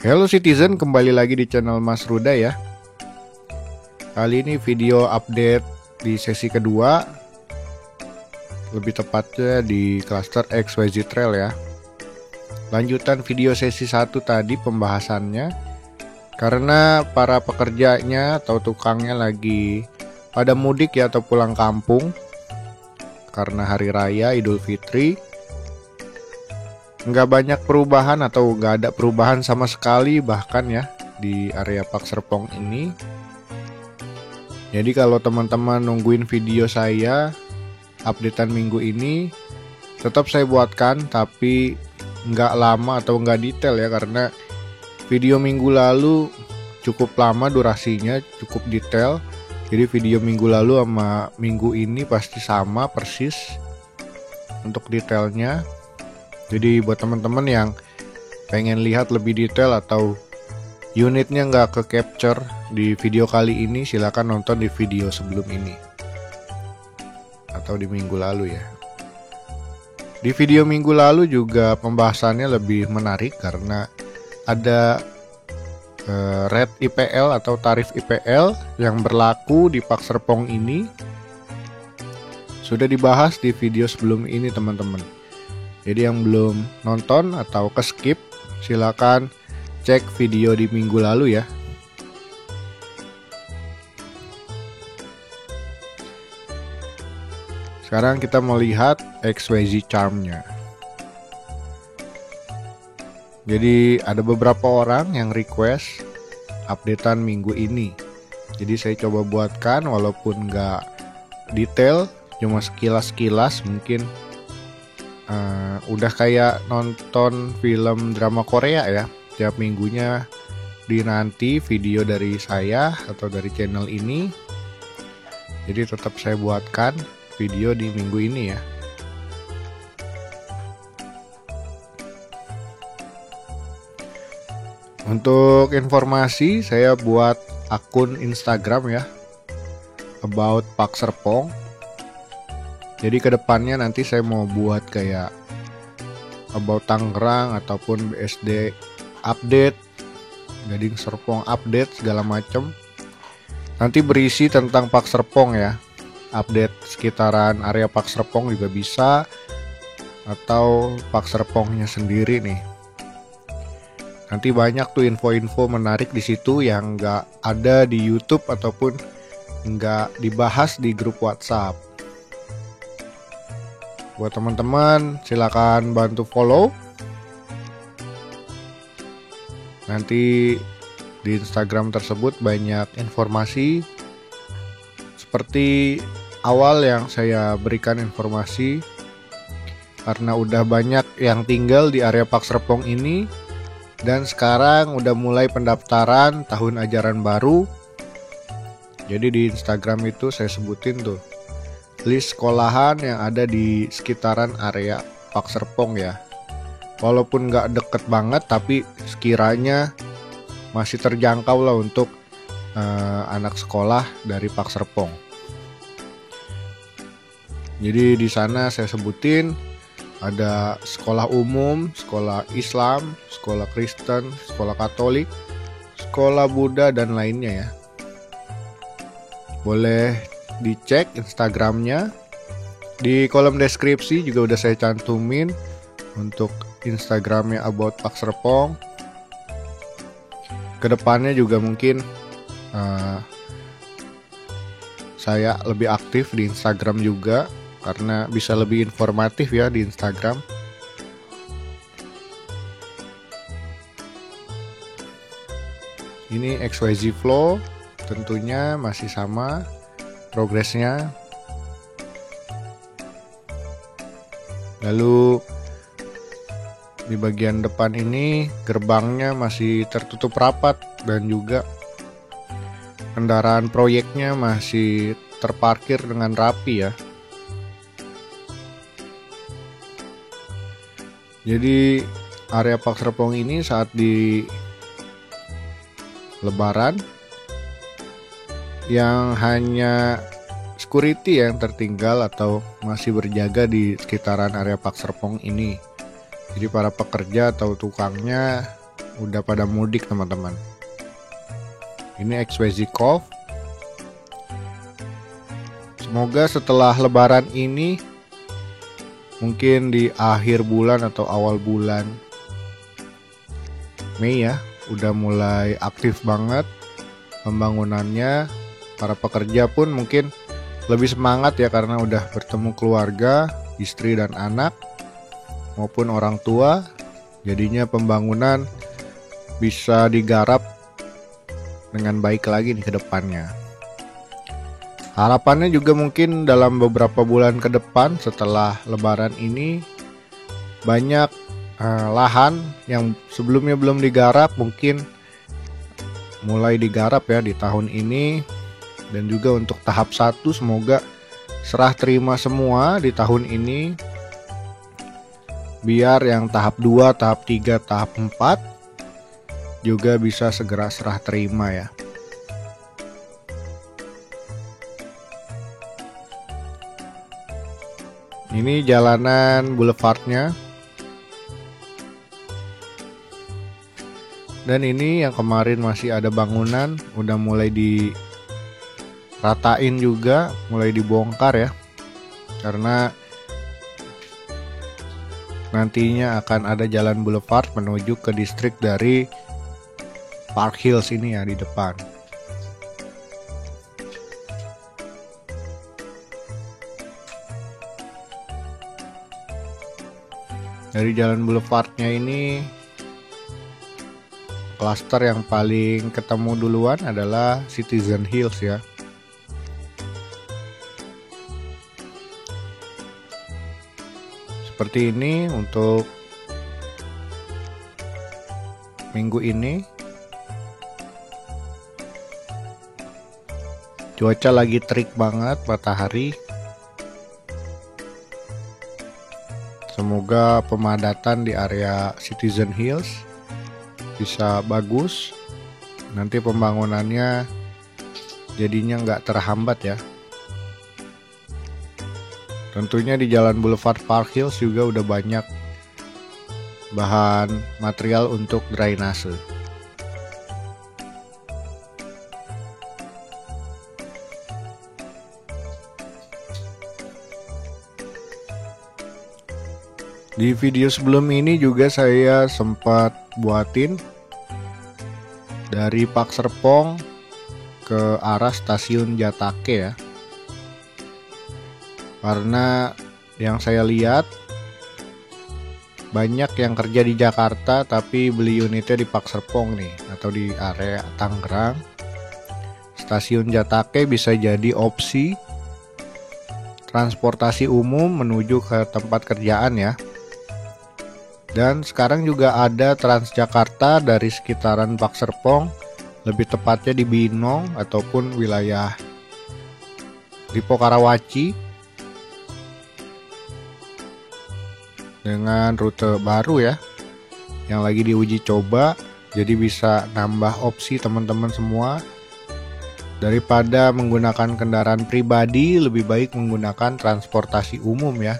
Hello Citizen, kembali lagi di channel Mas Ruda ya. Kali ini video update di sesi kedua, lebih tepatnya di cluster XYZ Trail ya. Lanjutan video sesi 1 tadi pembahasannya, karena para pekerjanya atau tukangnya lagi pada mudik ya atau pulang kampung karena hari raya Idul Fitri. Nggak banyak perubahan atau nggak ada perubahan sama sekali bahkan ya di area Pak Serpong ini. Jadi kalau teman-teman nungguin video saya updatean minggu ini, tetap saya buatkan tapi nggak lama atau nggak detail ya, karena video minggu lalu cukup lama durasinya, cukup detail. Jadi video minggu lalu sama minggu ini pasti sama persis untuk detailnya. Jadi buat teman-teman yang pengen lihat lebih detail atau unitnya nggak ke capture di video kali ini, silahkan nonton di video sebelum ini atau di minggu lalu ya. Di video minggu lalu juga pembahasannya lebih menarik karena ada rate IPL atau tarif IPL yang berlaku di Pak Serpong ini. Sudah dibahas di video sebelum ini teman-teman. Jadi yang belum nonton atau ke-skip, silakan cek video di minggu lalu ya. Sekarang kita melihat XYZ Charm-nya. Jadi ada beberapa orang yang request updatean minggu ini. Jadi saya coba buatkan walaupun nggak detail, cuma sekilas-kilas mungkin. Udah kayak nonton film drama Korea ya, tiap minggunya dinanti video dari saya atau dari channel ini. Jadi tetap saya buatkan video di minggu ini ya. Untuk informasi, saya buat akun Instagram ya, about Pak Serpong. Jadi kedepannya nanti saya mau buat kayak about Tangerang ataupun BSD update, Gading Serpong update segala macam. Nanti berisi tentang Pak Serpong ya, update sekitaran area Pak Serpong juga bisa, atau Pak Serpongnya sendiri nih. Nanti banyak tuh info-info menarik di situ yang nggak ada di YouTube ataupun nggak dibahas di grup WhatsApp. Buat teman-teman silakan bantu follow. Nanti di Instagram tersebut banyak informasi seperti awal yang saya berikan informasi, karena udah banyak yang tinggal di area Pak Serpong ini. Dan sekarang udah mulai pendaftaran tahun ajaran baru. Jadi di Instagram itu saya sebutin tuh list sekolahan yang ada di sekitaran area Pak Serpong ya. Walaupun nggak deket banget, tapi sekiranya masih terjangkau lah untuk anak sekolah dari Pak Serpong. Jadi di sana saya sebutin ada sekolah umum, sekolah Islam, sekolah Kristen, sekolah Katolik, sekolah Buddha dan lainnya ya. Boleh dicek Instagramnya. Di kolom deskripsi juga udah saya cantumin untuk Instagramnya about Pak Serpong. Kedepannya juga mungkin saya lebih aktif di Instagram juga, karena bisa lebih informatif ya di Instagram. Ini XYZ Flow tentunya masih sama progresnya. Lalu di bagian depan ini gerbangnya masih tertutup rapat dan juga kendaraan proyeknya masih terparkir dengan rapi ya. Jadi area Pak Serpong ini saat di Lebaran yang hanya security yang tertinggal atau masih berjaga di sekitaran area Pak Serpong ini. Jadi para pekerja atau tukangnya udah pada mudik teman-teman. Ini XYZ Cove. Semoga setelah lebaran ini, mungkin di akhir bulan atau awal bulan Mei ya, udah mulai aktif banget pembangunannya. Para pekerja pun mungkin lebih semangat ya, karena udah bertemu keluarga, istri dan anak maupun orang tua. Jadinya pembangunan bisa digarap dengan baik lagi nih ke depannya. Harapannya juga mungkin dalam beberapa bulan ke depan setelah lebaran ini, banyak lahan yang sebelumnya belum digarap mungkin mulai digarap ya di tahun ini. Dan juga untuk tahap 1 semoga serah terima semua di tahun ini, biar yang tahap 2, tahap 3, tahap 4 juga bisa segera serah terima ya. Ini jalanan boulevardnya. Dan ini yang kemarin masih ada bangunan, udah mulai diratain juga, mulai dibongkar ya. Karena nantinya akan ada jalan boulevard menuju ke distrik dari Park Hills ini ya di depan. Dari jalan boulevardnya ini, klaster yang paling ketemu duluan adalah Citizen Hills ya. Seperti ini untuk minggu ini. Cuaca lagi terik banget, matahari. Semoga pemadatan di area Citizen Hills bisa bagus. Nanti pembangunannya jadinya nggak terhambat ya. Tentunya di jalan Boulevard Park Hills juga udah banyak bahan material untuk drainase. Di video sebelum ini juga saya sempat buatin dari Pak Serpong ke arah stasiun Jatake ya. Karena yang saya lihat banyak yang kerja di Jakarta tapi beli unitnya di Pak Serpong nih, atau di area Tangerang. Stasiun Jatake bisa jadi opsi transportasi umum menuju ke tempat kerjaan ya. Dan sekarang juga ada Transjakarta dari sekitaran Pak Serpong, lebih tepatnya di Binong ataupun wilayah Lipo Karawaci, dengan rute baru ya yang lagi diuji coba. Jadi bisa nambah opsi teman-teman semua. Daripada menggunakan kendaraan pribadi, lebih baik menggunakan transportasi umum ya.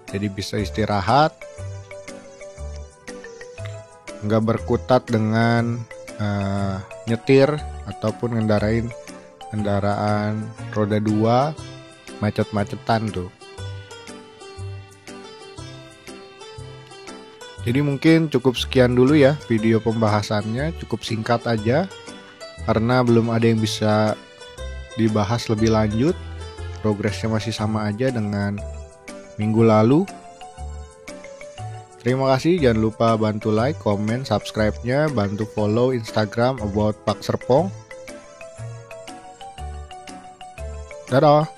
Jadi bisa istirahat, nggak berkutat dengan nyetir ataupun ngendarain kendaraan roda 2 macet-macetan tuh. Jadi mungkin cukup sekian dulu ya video pembahasannya, cukup singkat aja karena belum ada yang bisa dibahas lebih lanjut. Progresnya masih sama aja dengan minggu lalu. Terima kasih, jangan lupa bantu like, komen, subscribe-nya, bantu follow Instagram about Pak Serpong. Dadah.